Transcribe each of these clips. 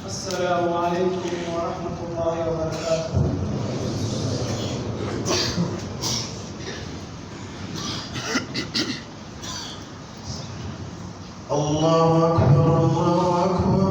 السلام عليكم ورحمة الله وبركاته. الله أكبر الله أكبر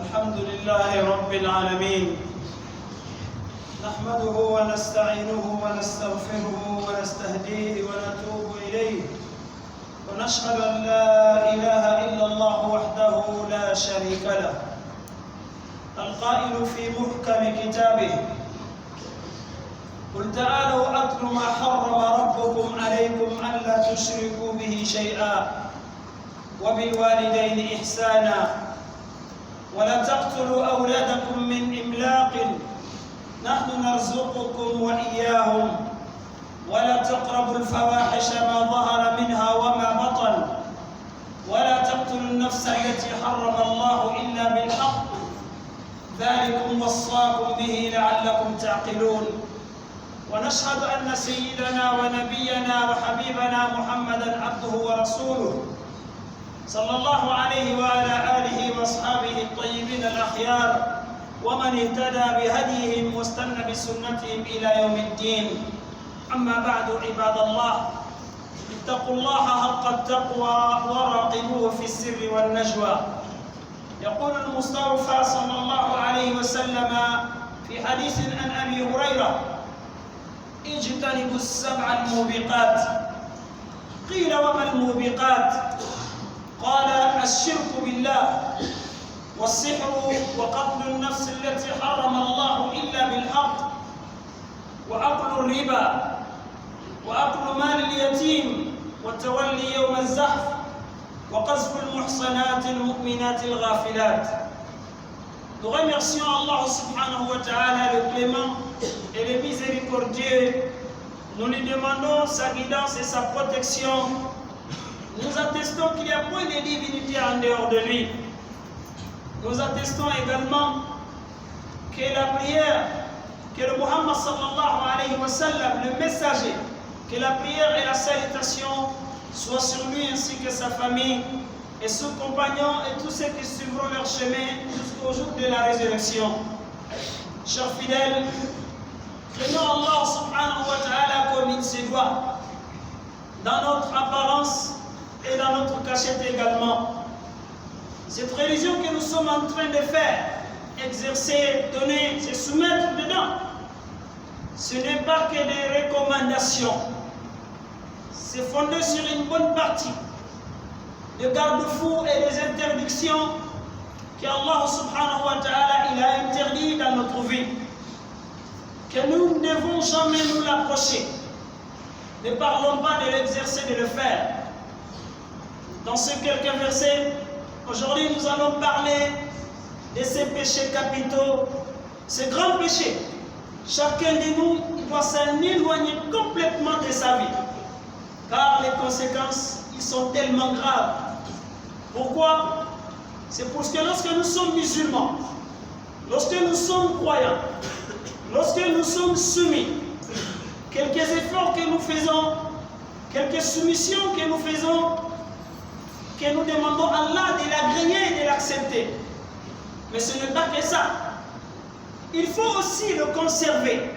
الحمد لله رب العالمين، نحمده ونستعينه ونستغفره ونستهديه ونتوب إليه، ونشهد أن لا إله إلا الله وحده لا شريك له، القائل في محكم كتابه: قل تعالوا أتل ما حرم ربكم عليكم ألا تشركوا به شيئا وبالوالدين إحسانا ولا تقتلوا أولادكم من إملاق نحن نرزقكم وإياهم ولا تقربوا الفواحش ما ظهر منها وما بطن ولا تقتلوا النفس التي حرم الله إلا بالحق ذلكم وصاكم به لعلكم تعقلون. ونشهد أن سيدنا ونبينا وحبيبنا محمدًا عبده ورسوله صلى الله عليه وعلى آله وأصحابه الطيبين الأخيار ومن اهتدى بهديهم واستنى بسنتهم إلى يوم الدين. أما بعد عباد الله، اتقوا الله حق التقوى وراقبوه في السر والنجوى. يقول المصطفى صلى الله عليه وسلم في حديث عن أبي هريرة: اجتنبوا السبع الموبقات. قيل: وما الموبقات؟ قال: الشرك بالله والسحر وقتل النفس التي حرم الله إلا بالحق وأكل الربا وأكل مال اليتيم وتولي يوم الزحف وقذف المحصنات المؤمنات الغافلات. Nous remercions Allah subhanahu wa ta'ala, le clément et le miséricordieux, Nous lui demandons sa guidance et sa protection. Nous attestons qu'il n'y a point de divinité en dehors de lui. Nous attestons également que la prière, que le Muhammad sallallahu alayhi wa sallam, le messager, que la prière et la salutation soient sur lui ainsi que sa famille et ses compagnons et tous ceux qui suivront leur chemin jusqu'au jour de la résurrection. Chers fidèles, craignons Allah subhanahu wa ta'ala comme il se doit, dans notre apparence et dans notre cachette également. Cette religion que nous sommes en train de faire, exercer, donner, se soumettre dedans, ce n'est pas que des recommandations. C'est fondé sur une bonne partie de garde-fous et des interdictions qu'Allah subhanahu wa ta'ala il a interdit dans notre vie. Que nous ne devons jamais nous l'approcher. Ne parlons pas de l'exercer, de le faire. Dans ces quelques versets, aujourd'hui nous allons parler de ces péchés capitaux, ces grands péchés. Chacun de nous doit s'en éloigner complètement de sa vie. Car les conséquences, ils sont tellement graves. Pourquoi? C'est parce que lorsque nous sommes musulmans, lorsque nous sommes croyants, lorsque nous sommes soumis, quelques efforts que nous faisons, quelques soumissions que nous faisons, que nous demandons à Allah de l'agréer et de l'accepter. Mais ce n'est pas que ça. Il faut aussi le conserver.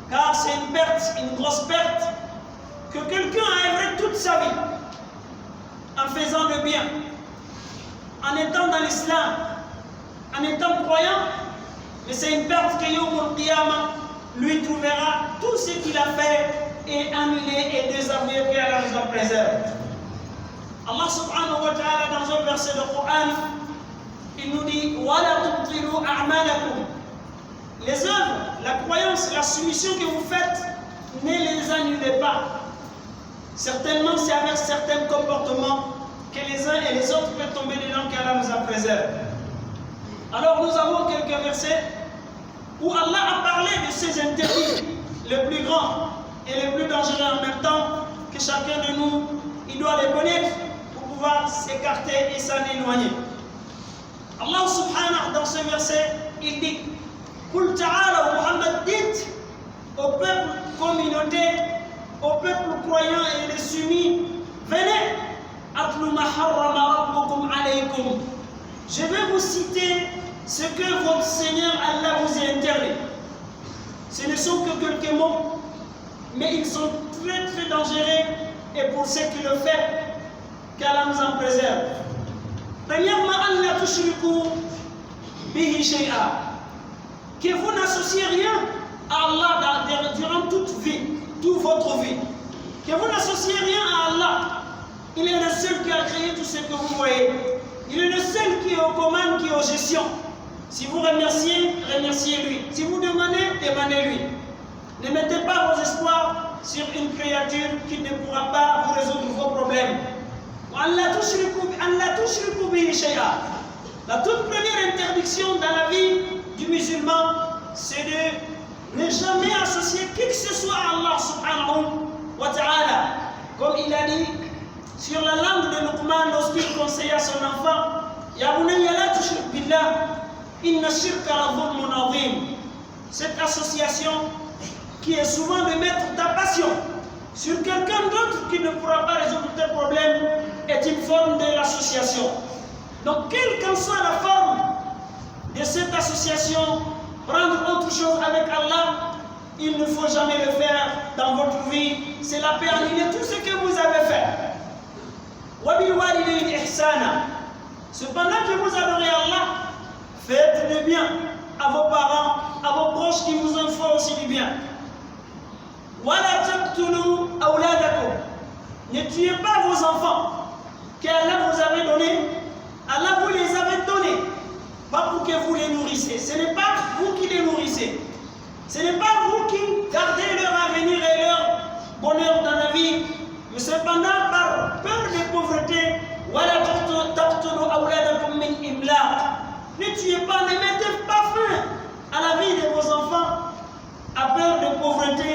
Car c'est une perte, une grosse perte, que quelqu'un a œuvré toute sa vie en faisant le bien, en étant dans l'islam, en étant croyant, mais c'est une perte que Yawm al-Qiyamah lui trouvera tout ce qu'il a fait et annulé et désavoué, qu'Allah nous en préserve. Allah subhanahu wa ta'ala dans un verset du Coran, il nous dit وَلَا تُبْطِلُوا أَعْمَالَكُمْ. Les œuvres, la croyance, la soumission que vous faites, ne les annulez pas. Certainement, c'est avec certains comportements que les uns et les autres peuvent tomber dedans, qu'Allah nous en préserve. Alors, nous avons quelques versets où Allah a parlé de ces interdits, les plus grands et les plus dangereux en même temps, que chacun de nous, il doit les connaître pour pouvoir s'écarter et s'en éloigner. Allah subhanahu dans ce verset, il dit Qul ta'ala, Muhammad dit au peuple communauté, au peuple croyant et les soumis, venez, atlu ma harrama rabbukum alaykum. Je vais vous citer ce que votre Seigneur Allah vous a interdit. Ce ne sont que quelques mots, mais ils sont très très dangereux et pour ceux qui le font, qu'Allah nous en préserve. Premièrement, Allah tushriku bihi shay'a. Que vous n'associez rien à Allah durant toute votre vie. Que vous n'associez rien à Allah. Il est le seul qui a créé tout ce que vous voyez. Il est le seul qui est aux commandes, qui est aux gestions. Si vous remerciez, remerciez-lui. Si vous demandez, demandez-lui. Ne mettez pas vos espoirs sur une créature qui ne pourra pas vous résoudre vos problèmes. La toute première interdiction dans la vie du musulman, c'est de ne jamais associer qui que ce soit à Allah subhanahu wa ta'ala. Comme il a dit sur la langue de Luqman lorsqu'il conseillait à son enfant, Ya bunayya la tushrik billah, inna shirka la dhulmun azim. Cette association qui est souvent de mettre ta passion sur quelqu'un d'autre qui ne pourra pas résoudre tes problèmes est une forme de l'association. Donc, quelle qu'en soit la forme de cette association, prendre autre chose avec Allah, il ne faut jamais le faire dans votre vie. C'est la paix annuler tout ce que vous avez fait. Cependant que vous adorez Allah, faites du bien à vos parents, à vos proches qui vous en font aussi du bien. Ne tuez pas vos enfants qu'Allah vous avait donnés. Allah vous les avait donnés, pas pour que vous les nourrissez. Ce n'est pas vous qui les nourrissez. Ce n'est pas vous qui gardez leur avenir et leur bonheur dans la vie. Mais cependant, par peur de pauvreté, ne tuez pas, ne mettez pas fin à la vie de vos enfants, à peur de pauvreté.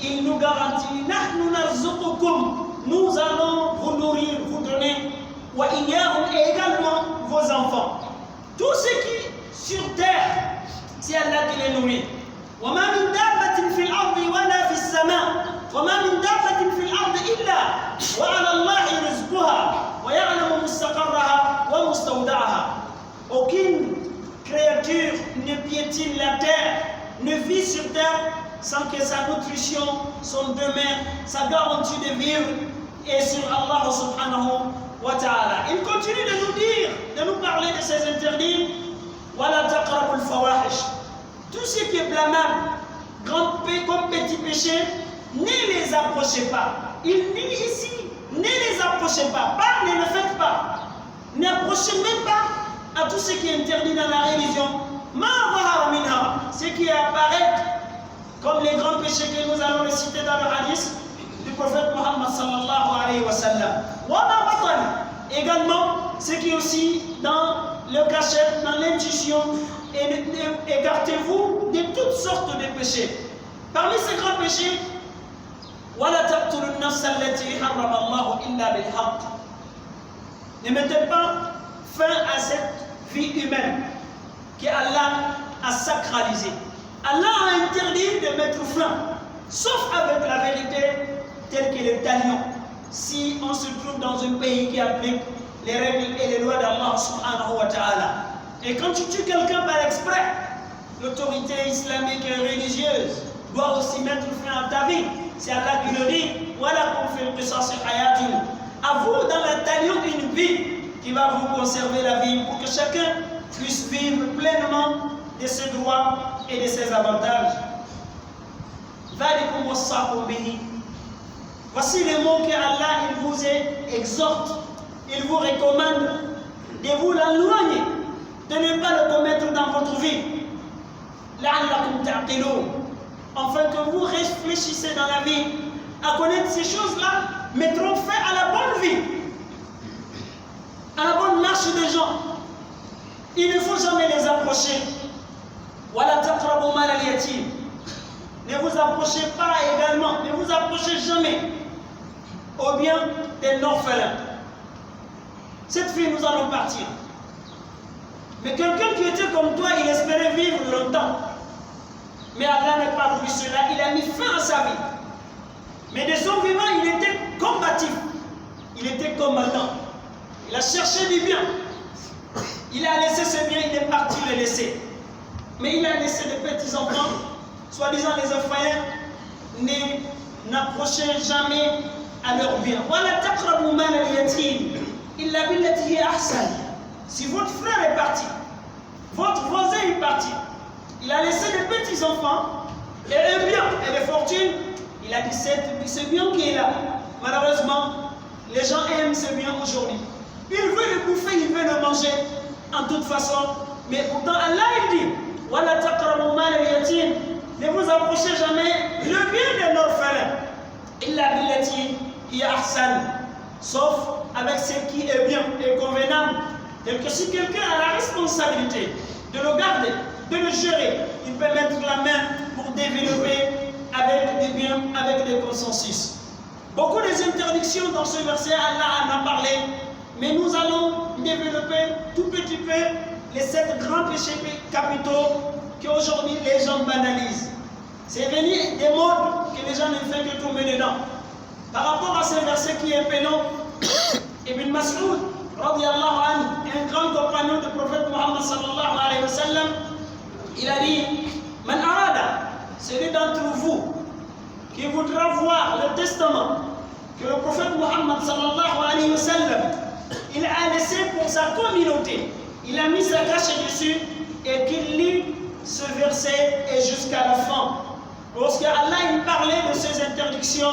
il nous garantit, nahnu narzuqukum, nous allons vous nourrir, vous donner, wa iyyahum, et également vos enfants. Tout ce qui sur terre, c'est Allah qui les nourrit. Wa ma min dabbatin fil ardi wala fis sama, wa ma min dabbatin fil ardi illa wa ala Allahi rizquha wa ya'lamu mustaqarraha wa mustawda'aha. Aucune créature ne piétine la terre, ne vit sur terre sans que sa nutrition, son demeure, sa garantie de vivre est sur Allah subhanahu wa ta'ala. Il continue de nous dire, de nous parler de ces interdits. Wala taqrabul fawahish. Tout ce qui est blâmable, grand comme petit péché, ne les approchez pas. Il dit ici, ne les approchez pas. Ne le faites pas. N'approchez même pas à tout ce qui est interdit dans la religion. Ma zahara minha, ce qui apparaît comme les grands péchés que nous allons les citer dans le hadith du prophète Muhammad sallallahu alayhi wa sallam. Wa ma batan, également ce qui est aussi dans le cachette, dans l'intuition, et écartez-vous de toutes sortes de péchés. Parmi ces grands péchés, وَلَا تَقْتُلُوا النَّفْسَ الَّتِي حَرَّمَ اللَّهُ إِلَّا بِالْحَقِّ. Ne mettez pas fin à cette vie humaine qu'Allah a sacralisée. Allah a interdit de mettre fin, sauf avec la vérité telle qu'elle est talion. Si on se trouve dans un pays qui applique les règles et les lois d'Allah subhanahu wa ta'ala. Et quand tu tues quelqu'un par exprès, l'autorité islamique et religieuse doit aussi mettre fin à ta vie. C'est Allah qui le dit. Voilà qu'on fait le qisas hayatun. À vous dans la talion une vie qui va vous conserver la vie pour que chacun puisse vivre pleinement de ses droits et de ses avantages. Voici les mots que Allah il vous exhorte, il vous recommande de vous l'éloigner, de ne pas le commettre dans votre vie. Afin que vous réfléchissez dans la vie à connaître ces choses-là, mettront fin à la bonne vie, à la bonne marche des gens. Il ne faut jamais les approcher. Ne vous approchez pas également, ne vous approchez jamais au bien des orphelins. Cette fille, nous allons partir. Mais quelqu'un qui était comme toi, il espérait vivre longtemps. Mais Allah n'a pas voulu cela, il a mis fin à sa vie. Mais de son vivant, il était combatif. Il était combattant. Il a cherché du bien. Il a laissé ce bien, il est parti le laisser. Mais il a laissé des petits-enfants, soi-disant les orphelins, n'approchez jamais à leur bien. Si votre frère est parti, votre voisin est parti, il a laissé des petits-enfants et un bien et des fortunes, il a dit ce bien qui est là. Malheureusement, les gens aiment ce bien aujourd'hui. Il veut le bouffer, il veut le manger en toute façon. Mais pourtant, Allah il dit ne vous approchez jamais le bien d'un orphelin. Sauf avec ce qui est bien et convenable. Et que si quelqu'un a la responsabilité de le garder, de le gérer, il peut mettre la main pour développer avec des biens, avec des consensus. Beaucoup des interdictions dans ce verset, Allah en a parlé, mais nous allons développer tout petit peu les 7 grands péchés capitaux qu'aujourd'hui les gens banalisent. C'est venu des modes que les gens ne font que tomber dedans. Par rapport à ce verset qui est pénant, Ibn Mas'ud, radiallahu anhu, un grand compagnon du prophète Muhammad sallallahu alayhi wa sallam, il a dit, Man arada, celui d'entre vous qui voudra voir le testament que le prophète Muhammad sallallahu alayhi wa sallam, il a laissé pour sa communauté, il a mis sa cachette dessus et qu'il lit ce verset et jusqu'à la fin. Lorsque Allah il parlait de ces interdictions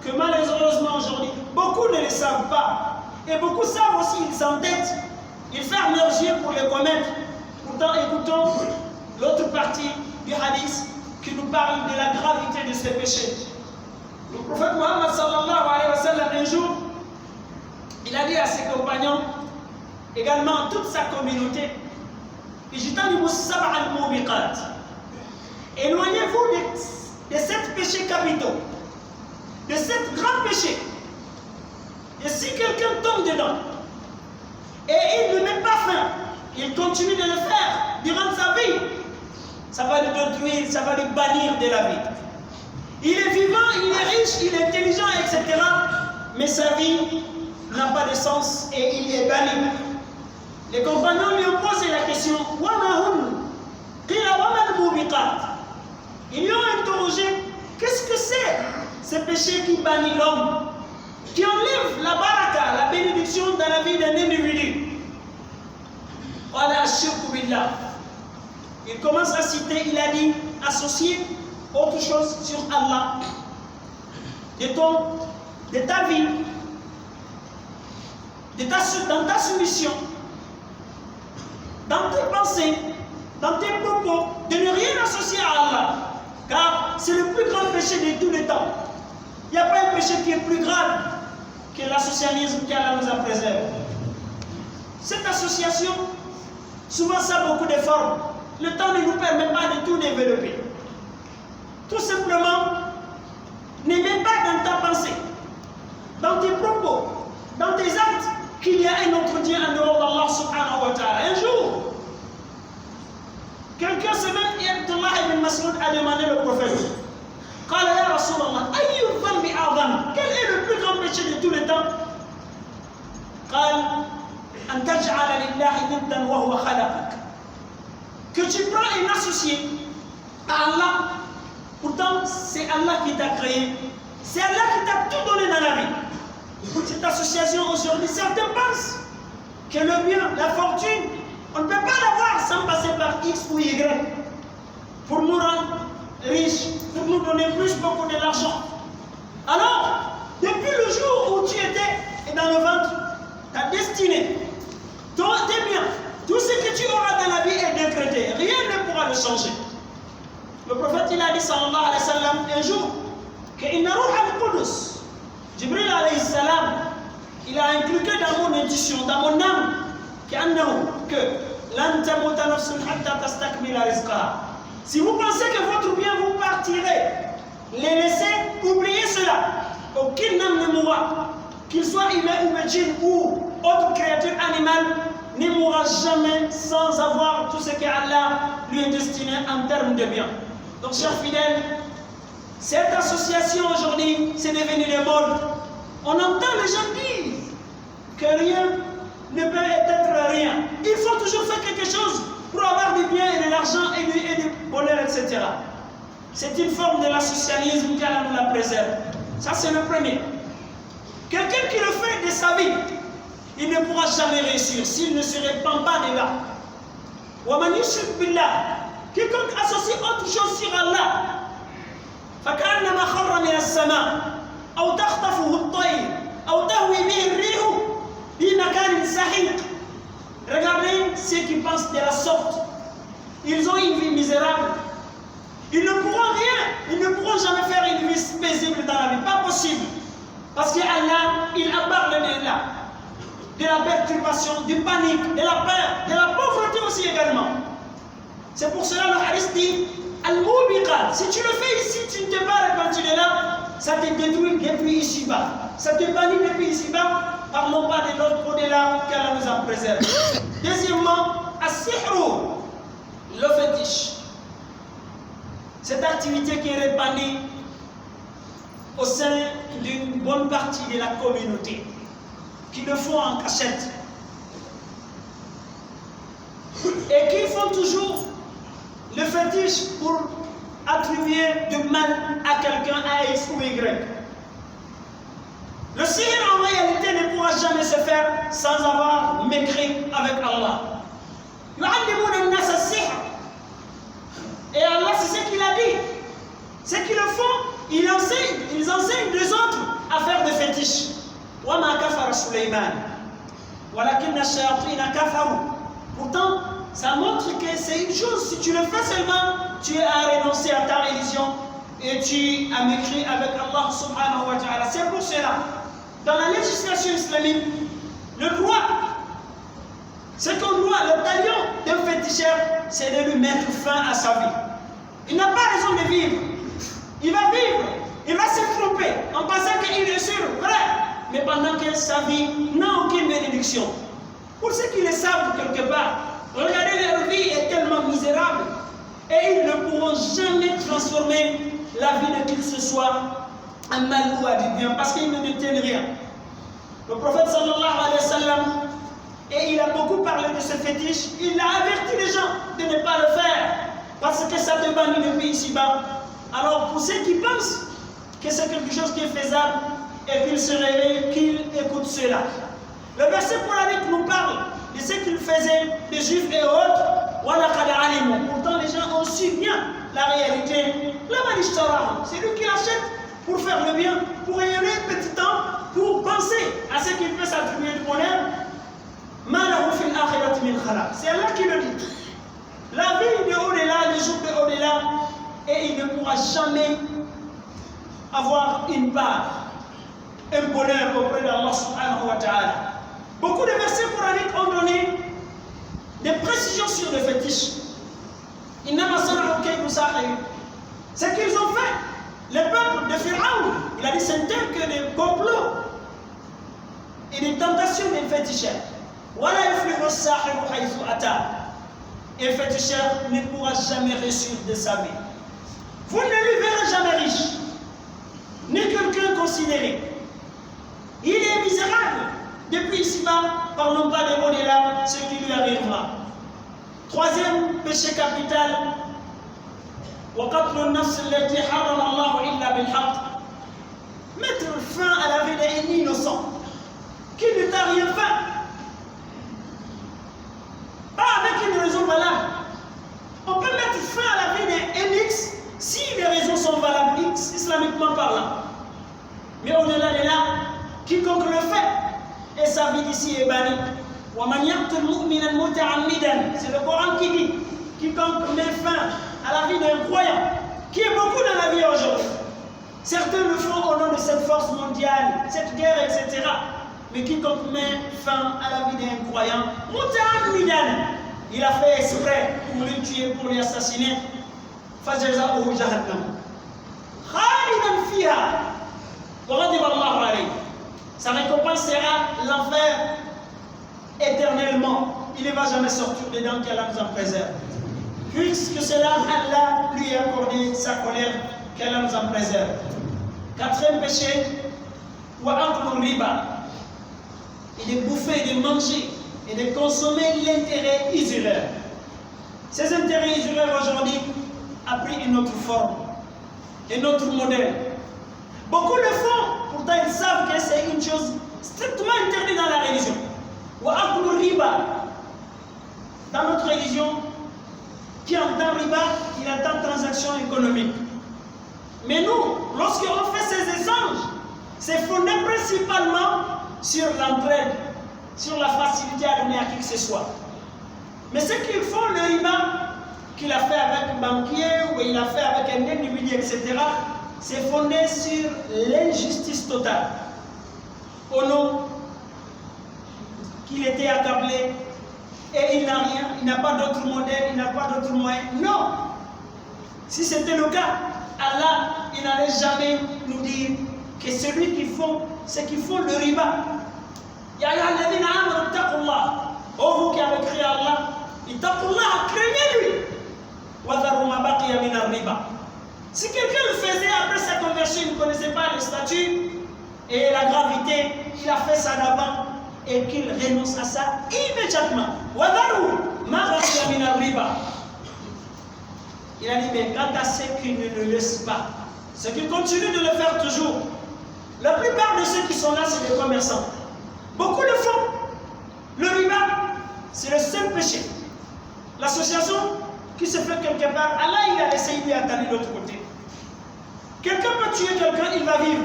que malheureusement aujourd'hui, beaucoup ne les savent pas. Et beaucoup savent aussi, ils s'entêtent, ils ferment leurs yeux pour les commettre. Pourtant, écoutons l'autre partie du hadith qui nous parle de la gravité de ces péchés. Le prophète Muhammad sallallahu alayhi wa sallam, un jour, il a dit à ses compagnons, également à toute sa communauté, éloignez-vous de 7 péchés capitaux, de 7 grands péchés. Et si quelqu'un tombe dedans, et il ne met pas fin, il continue de le faire durant sa vie, ça va le détruire, ça va le bannir de la vie. Il est vivant, il est riche, il est intelligent, etc. Mais sa vie n'a pas de sens et il est banni. Les compagnons lui ont posé la question, ils lui ont interrogé, qu'est-ce que c'est ce péché qui bannit l'homme, qui enlève la baraka, la bénédiction dans la vie d'un individu? Il commence à citer, il a dit, associer autre chose sur Allah, de ta vie, dans ta soumission, dans tes pensées, dans tes propos, de ne rien associer à Allah, car c'est le plus grand péché de tous les temps. Il n'y a pas un péché qui est plus grave que l'associationnisme qu'Allah nous a préservé. Cette association, souvent ça a beaucoup de formes. Le temps ne nous permet pas de tout développer. Tout simplement, ne mets pas dans ta pensée, dans tes propos, dans tes actes, qu'il y a un autre Dieu en dehors d'Allah subhanahu wa ta'ala. Un jour, quelqu'un se met, Abdullah ibn Mas'ud a demandé au prophète, قال يا رسول الله أي الذنب أعظم? Quel est le plus grand péché de tous les temps? قال أن تجعل لله ندا وهو خلقك. Que tu prends un associé à Allah, pourtant c'est Allah qui t'a créé, c'est Allah qui t'a tout donné dans la vie. Cette association aujourd'hui, certains pensent que le bien, la fortune, on ne peut pas l'avoir sans passer par X ou Y pour nous rendre riches, pour nous donner beaucoup de l'argent. Alors, depuis le jour où tu étais dans le ventre, ta destinée, tes biens, tout ce que tu auras dans la vie est décrété. Rien ne pourra le changer. Le prophète il a dit sallallahu alayhi wa sallam un jour que inna ruha al-Qudus, Jibril alayhi salam, il a inculqué dans mon intuition, dans mon âme, que lan tamuta nafsun hatta tastakmila rizqaha. Si vous pensez que votre bien vous partirez, les laissez, oubliez cela. Aucune âme ne mourra, qu'il soit humain ou djinn ou autre créature animale, ne mourra jamais sans avoir tout ce que Allah lui est destiné en termes de bien. Donc, chers fidèles, cette association aujourd'hui, c'est devenu des modes. On entend les gens dire que rien ne peut être rien. Il faut toujours faire quelque chose pour avoir du bien et de l'argent et du bonheur, etc. C'est une forme de l'associalisme qu'Allah nous la préserve. Ça, c'est le premier. Quelqu'un qui le fait de sa vie, il ne pourra jamais réussir s'il ne se répand pas de là. وَمَنْ يُشْرِكْ بِاللَّهِ. Quiconque associe autre chose sur Allah, فَكَأَنَّمَا خَرَّ مِنَ السَّمَاءِ أَوْ تَخْطَفُهُ الطَّيْرُ أَوْ تَهْوِي بِهِ الرِّيحُ فِي مَكَانٍ سَحِيقٍ. Regardez ceux qui pensent de la sorte. Ils ont une vie misérable. Ils ne pourront rien. Ils ne pourront jamais faire une vie paisible dans la vie. Pas possible. Parce qu'Allah, il embarque de la perturbation, du panique, de la peur, de la pauvreté aussi également. C'est pour cela le hadith dit Al-Mubiqat. Si tu le fais ici, tu ne t'es pas repenti de là, ça te détruit depuis ici-bas. Ça te bannit depuis ici-bas. Parlons pas de l'autre au-delà qu'Allah nous a préservé. Deuxièmement, as-sihru, le fétiche. Cette activité qui est répandue au sein d'une bonne partie de la communauté, qui le font en cachette et qui font toujours le fétiche pour attribuer du mal à quelqu'un, à X ou Y. Le sihr en réalité ne pourra jamais se faire sans avoir mécrit avec Allah. Et Allah, c'est ce qu'il a dit. Ce qu'ils le font, ils enseignent les autres à faire des fétiches. Pourtant, ça montre que c'est une chose. Si tu le fais seulement, tu as renoncé à ta religion et tu as mécrit avec Allah subhanahu wa ta'ala. C'est pour cela, dans la législation islamique, le droit, ce qu'on doit, le talion d'un féticheur, c'est de lui mettre fin à sa vie. Il n'a pas raison de vivre. sa vie n'a aucune bénédiction. Pour ceux qui le savent quelque part, regardez, leur vie est tellement misérable et ils ne pourront jamais transformer la vie de qui que ce soit en mal ou à du bien parce qu'ils ne détiennent rien. Le prophète sallallahu alayhi wa sallam, et il a beaucoup parlé de ce fétiche, il a averti les gens de ne pas le faire parce que ça te bannit depuis ici-bas. Alors pour ceux qui pensent que c'est quelque chose qui est faisable et qu'ils se réveillent, qu'ils écoutent cela. Le verset coranique nous parle de ce qu'ils faisaient, des juifs et autres. Pourtant les gens ont su bien la réalité. C'est lui qui l'achète pour faire le bien, pour rayonner un petit temps, pour penser à ce qu'il peut s'attribuer du bonheur. C'est Allah qui le dit. La vie de au-delà, le jour de au-delà, et il ne pourra jamais avoir une part, un bonheur auprès d'Allah subhanahu wa ta'ala. Beaucoup de versets coraniques ont donné des précisions sur le fétiche. Ce qu'ils ont fait, le peuple de Pharaon, il a dit c'est que des complots et des tentations des féticheurs. Et le féticheur ne pourra jamais réussir de sa vie. Vous ne lui verrez jamais riche, ni quelqu'un considéré. Il est misérable. Depuis ici-bas, parlons pas de au-delà, ce qui lui arrivera. Troisième péché capital, mettre fin à la vie d'un innocent qui ne t'a rien fait. Pas avec une raison valable. On peut mettre fin à la vie d'un MX si les raisons sont valables, islamiquement parlant. Mais au-delà de là, quiconque le fait, et sa vie d'ici est bannie. C'est le Coran qui dit, quiconque met fin à la vie d'un croyant, qui est beaucoup dans la vie aujourd'hui. Certains le font au nom de cette force mondiale, cette guerre, etc. Mais quiconque met fin à la vie d'un croyant, il a fait exprès pour le tuer, pour l'assassiner. Sa récompense sera l'enfer éternellement. Il ne va jamais sortir dedans, qu'Allah nous en préserve. Puisque cela, Allah lui a accordé sa colère, qu'Allah nous en préserve. Quatrième péché, riba. Et de bouffer, de manger et de consommer l'intérêt usuraire. Ces intérêts usuraires aujourd'hui ont pris une autre forme, un autre modèle. Beaucoup le font, pourtant ils savent que c'est une chose strictement interdite dans la religion. Riba. Dans notre religion, qui entend riba, il entend transaction économique. Mais nous, lorsqu'on fait ces échanges, c'est fondé principalement sur l'entraide, sur la facilité à donner à qui que ce soit. Mais ce qu'ils font, le riba, qu'il a fait avec un banquier ou il a fait avec un individu, etc., c'est fondé sur l'injustice totale. Au nom qu'il était accablé et il n'a rien, il n'a pas d'autre modèle, il n'a pas d'autre moyen. Non! Si c'était le cas, Allah, il n'allait jamais nous dire que celui qui font, c'est qu'ils font le riba. Oh vous qui avez créé Allah, craignez-lui. Si quelqu'un le faisait après sa conversion, il ne connaissait pas le statut et la gravité, il a fait ça d'avant et qu'il renonce à ça immédiatement. Il a dit, mais quant à ceux qui ne le laissent pas, ceux qui continuent de le faire toujours, la plupart de ceux qui sont là, c'est des commerçants. Beaucoup le font. Le riba, c'est le seul péché. L'association qui se fait quelque part, Allah, il a laissé, il lui a attendé de l'autre côté. Quelqu'un peut tuer quelqu'un, il va vivre.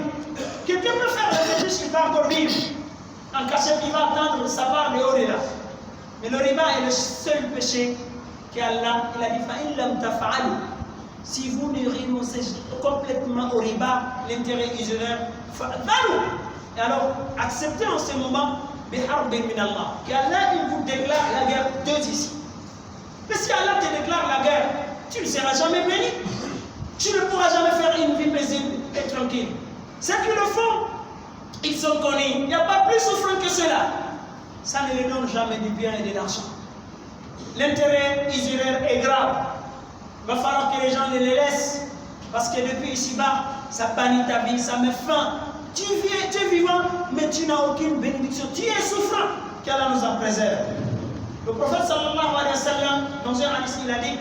Quelqu'un peut faire le fétiche, il va encore vivre. En cachette, il va attendre sa part de au-delà. Mais le riba est le seul péché qu'Allah, il a dit, si vous ne renoncez complètement au riba, l'intérêt usuraire, et alors, acceptez en ce moment, qu'Allah, il vous déclare la guerre deux ici. Mais si Allah te déclare la guerre, tu ne seras jamais béni. Tu ne pourras jamais faire une vie paisible et tranquille. Ceux qui le font, Ils sont connus. Il n'y a pas plus souffrant que cela. Ça ne les donne jamais du bien et de l'argent. L'intérêt usuraire est grave. Il va falloir que les gens les laissent. Parce que depuis ici-bas, ça bannit ta vie, ça met fin. Tu es vivant, mais tu n'as aucune bénédiction. Tu es souffrant. Qu'Allah nous en préserve. Le prophète sallallahu alayhi wa sallam, dans un hadith, il a dit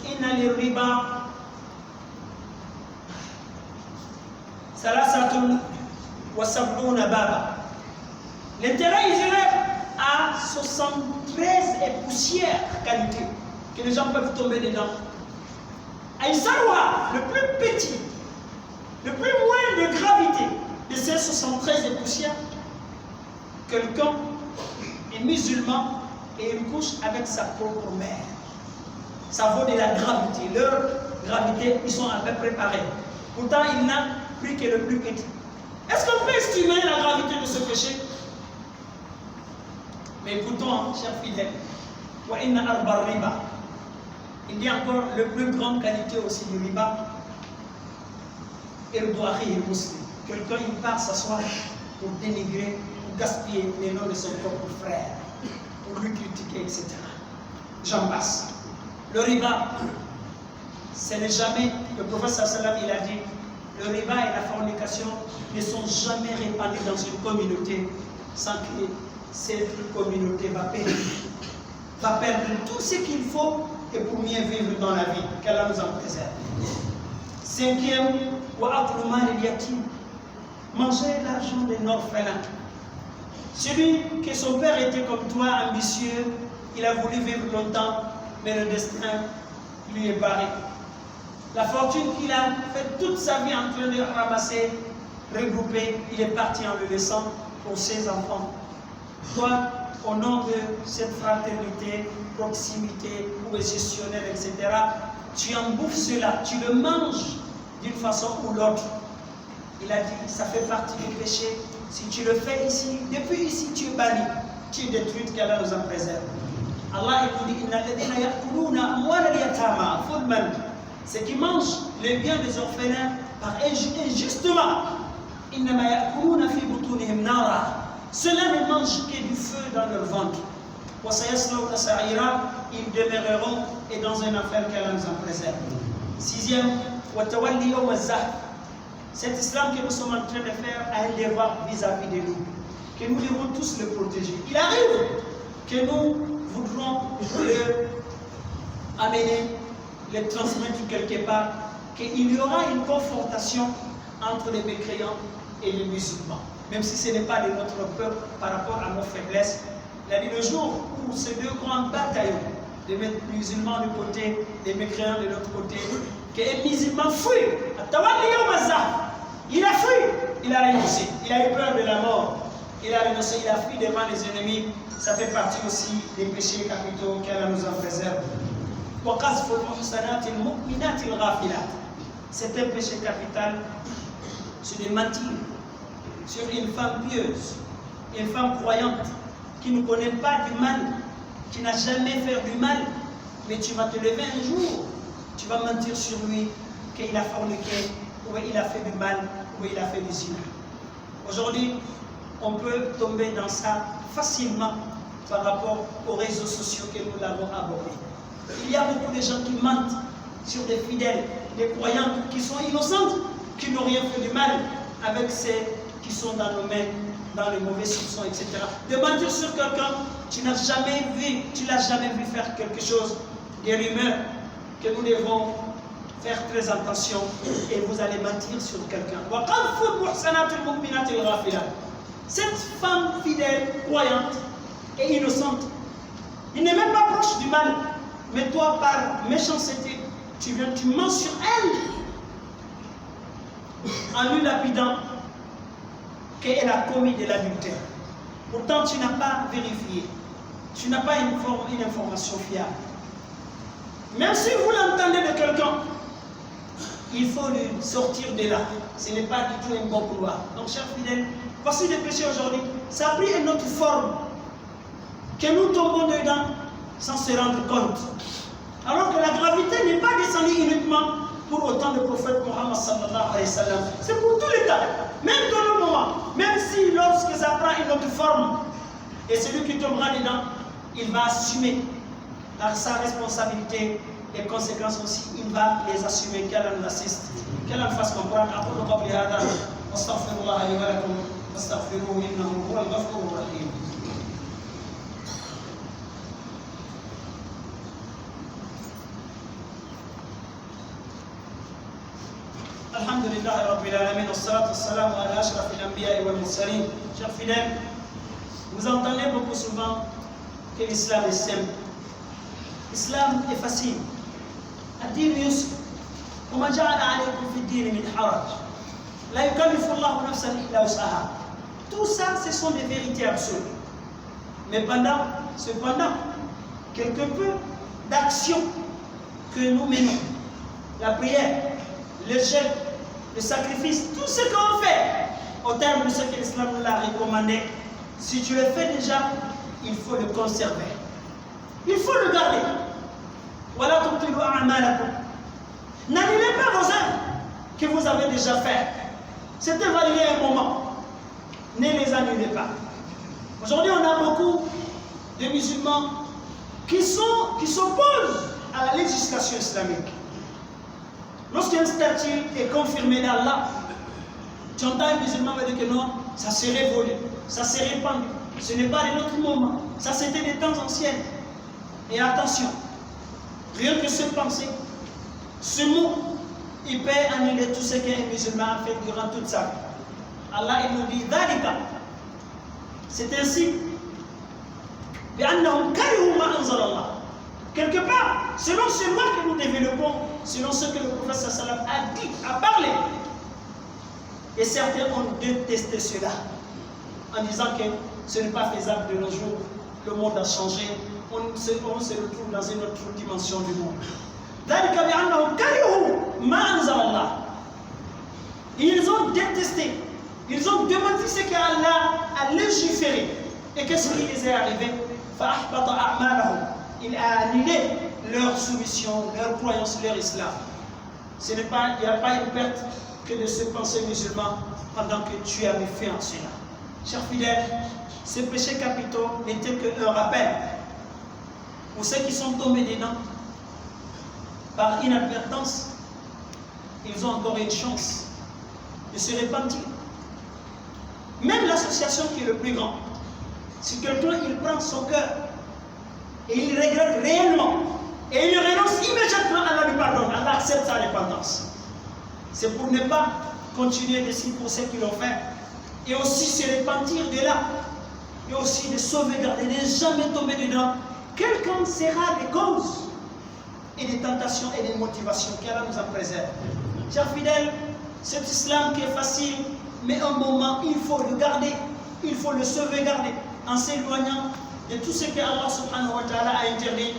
Inna li-riba salasatun wa sab'una baba. L'intérêt usuraire a 73 et poussières qualités que les gens peuvent tomber dedans. Aïsawa, le plus petit, le plus moins de gravité de ces 73 et poussières, quelqu'un est musulman et il couche avec sa propre mère. Ça vaut de la gravité. Leur gravité, ils sont à peu près pareils. Pourtant, il n'a pris que le plus petit. Est-ce qu'on peut estimer la gravité de ce péché? Mais écoutons, chers fidèles, il dit encore le plus grande qualité aussi du riba, quelqu'un il part s'asseoir pour dénigrer, pour gaspiller les noms de son propre frère, pour lui critiquer, etc. J'en passe. Le riba, ce n'est jamais, le prophète sallallahu il a dit, le riba et la fornication ne sont jamais répandus dans une communauté sans que cette communauté va perdre tout ce qu'il faut et pour mieux vivre dans la vie. Qu'Allah nous en préserve. Cinquième, manger l'argent d'un orphelin. Celui que son père était comme toi, ambitieux, il a voulu vivre longtemps, mais le destin lui est barré. La fortune qu'il a fait toute sa vie en train de ramasser, regrouper, il est parti en le laissant pour ses enfants. Toi, au nom de cette fraternité, proximité, ou gestionnaire, etc., tu en bouffes cela, tu le manges d'une façon ou l'autre. Il a dit, ça fait partie du péché. Si tu le fais ici, depuis ici, tu es banni, tu es détruit, qu'Allah nous en préserve. Allah nous dit, ceux qui mangent les biens des orphelins par injustement, cela ne mange que du feu dans leur ventre. Ils demeureront et dans un enfer qu'Allah nous en préserve. Sixième, cet islam que nous sommes en train de faire a un devoir vis-à-vis de nous, que nous devons tous le protéger. Il arrive que nous voudrons le amener, le transmettre quelque part, qu'il y aura une confrontation entre les mécréants et les musulmans. Même si ce n'est pas de notre peuple par rapport à nos faiblesses. Il a dit le jour où ces deux grands bataillons, les musulmans d'un côté, les mécréants de l'autre côté, qu'un musulman fuit, il a fui, il a renoncé, il a eu peur de la mort, il a renoncé, il a fui devant les ennemis. Ça fait partie aussi des péchés capitaux qu'Allah nous en préserve. C'est un péché capital, c'est de mentir sur une femme pieuse, une femme croyante, qui ne connaît pas du mal, qui n'a jamais fait du mal, mais tu vas te lever un jour, tu vas mentir sur lui, qu'il a forniqué, ou il a fait du mal, ou il a fait du zina. Aujourd'hui, on peut tomber dans ça facilement par rapport aux réseaux sociaux que nous l'avons abordé. Il y a beaucoup de gens qui mentent sur des fidèles, des croyantes qui sont innocentes, qui n'ont rien fait du mal, avec ces qui sont dans nos mains, dans les mauvais soupçons, etc. De mentir sur quelqu'un, tu n'as jamais vu, tu l'as jamais vu faire quelque chose, des rumeurs, que nous devons faire très attention et vous allez mentir sur quelqu'un. Cette femme fidèle, croyante et innocente, il n'est même pas proche du mal, mais toi par méchanceté, tu mens sur elle en lui lapidant qu'elle a commis de l'adultère. Pourtant, tu n'as pas vérifié. Tu n'as pas une information fiable. Même si vous l'entendez de quelqu'un, il faut le sortir de là. Ce n'est pas du tout un bon couloir. Donc, chers fidèles, voici le péché aujourd'hui. Ça a pris une autre forme que nous tombons dedans sans se rendre compte. Alors que la gravité n'est pas descendue uniquement pour autant le prophète Mohammed sallallahu alayhi wa sallam. C'est pour tous les temps. Même dans le moment, même si lorsque ça prend une autre forme, et celui qui tombera dedans, il va assumer sa responsabilité et conséquences aussi, il va les assumer. Qu'Allah nous assiste, qu'Allah nous fasse comprendre. أقول قولي هذا واستغفر الله لي ولكم فاستغفروه إنه هو الغفور الرحيم. الحمد لله رب العالمين والصلاة والسلام على أشرف الأنبياء والمرسلين. Chers fidèles, vous entendez beaucoup souvent que l'islam est simple. L'islam est facile. الدين يسر وما جعل عليكم في الدين من حرج لا يكلف الله نفسا إلا وسعها. Tout ça, ce sont des vérités absolues. Mais cependant, quelque peu d'action que nous menons, la prière, le jeûne, le sacrifice, tout ce qu'on fait au terme de ce que l'islam nous a recommandé, si tu le fais déjà, il faut le conserver. Il faut le garder. Voilà tout le n'annulez pas vos œuvres que vous avez déjà faites. C'était validé un moment. Ne les annulez pas. Aujourd'hui, on a beaucoup de musulmans qui s'opposent à la législation islamique. Lorsqu'un statut est confirmé d'Allah, tu entends un musulman dire que non, ça serait volé, ça serait répandu. Ce n'est pas de notre moment. Ça, c'était des temps anciens. Et attention, rien que ce pensée, ce mot, il peut annuler tout ce qu'un musulman a fait durant toute sa vie. Allah, il nous dit, Dalika, c'est ainsi. Quelque part, selon ce loi que nous développons, selon ce que le prophète sallam a dit, a parlé, et certains ont détesté cela, en disant que ce n'est pas faisable de nos jours, le monde a changé, on se retrouve dans une autre dimension du monde. Ils ont détesté, ils ont demandé ce qu'Allah a légiféré. Et qu'est-ce qui les est arrivé? Il a annulé leur soumission, leur croyance, leur islam. Il n'y a pas une perte que de se penser musulman pendant que tu avais fait en cela. Chers fidèles, ces péchés capitaux n'étaient qu'un rappel pour ceux qui sont tombés dedans par inadvertance. Ils ont encore une chance de se repentir. Même l'association qui est le plus grand, si quelqu'un il prend son cœur et il regrette réellement et il renonce immédiatement, Allah lui pardonne, Allah accepte sa repentance. C'est pour ne pas continuer de s'y pour ceux qui l'ont fait et aussi se repentir de là et aussi de sauvegarder, de ne jamais tomber dedans. Quelqu'un sera des causes et des tentations et des motivations qu'Allah nous en préserve. Chers fidèles, cet islam qui est facile, mais un moment, il faut le garder, il faut le sauvegarder en s'éloignant de tout ce que Allah subhanahu wa ta'ala a interdit,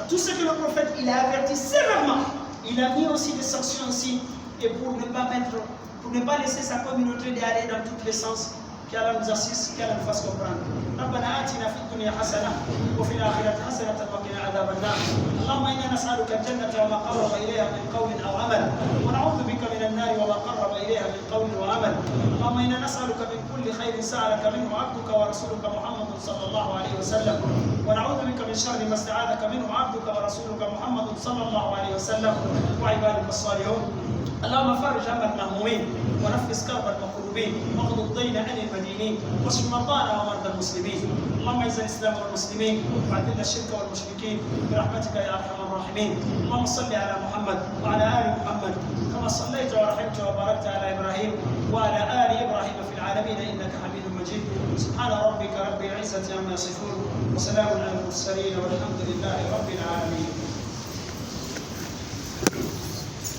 tout ce que le prophète il a averti sévèrement. Il a mis aussi des sanctions aussi, et pour ne pas laisser sa communauté d'aller dans tous les sens. qu'Allah nous assiste, qu'Allah nous fasse comprendre. ربنا آتنا في الدنيا حسنة وفي الآخرة حسنة وقنا عذاب النار. اللهم إنا نسألك الجنة وما قرب إليها من قول أو عمل ونعوذ بك من النار وما قرب إليها من قول وعمل. اللهم إنا نسألك من كل خير سألك منه عبدك ورسولك محمد صلى الله عليه وسلم ونعوذ بك من شر ما استعاذك منه عبدك ورسولك محمد صلى الله عليه وسلم وعبادك الصالحون. اللهم فرج هم المهمومين ونفس كرب المكروبين واقض الدين عن المدينين واشف مرضانا ومرضى المسلمين. اللهم اعز الاسلام والمسلمين واذل الشرك والمشركين برحمتك يا ارحم الراحمين. اللهم صل على محمد وعلى ال محمد كما صليت ورحمت وباركت على ابراهيم وعلى ال ابراهيم في العالمين انك حميد مجيد. سبحان ربك رب العزه عما يصفون وسلام على المرسلين والحمد لله رب العالمين.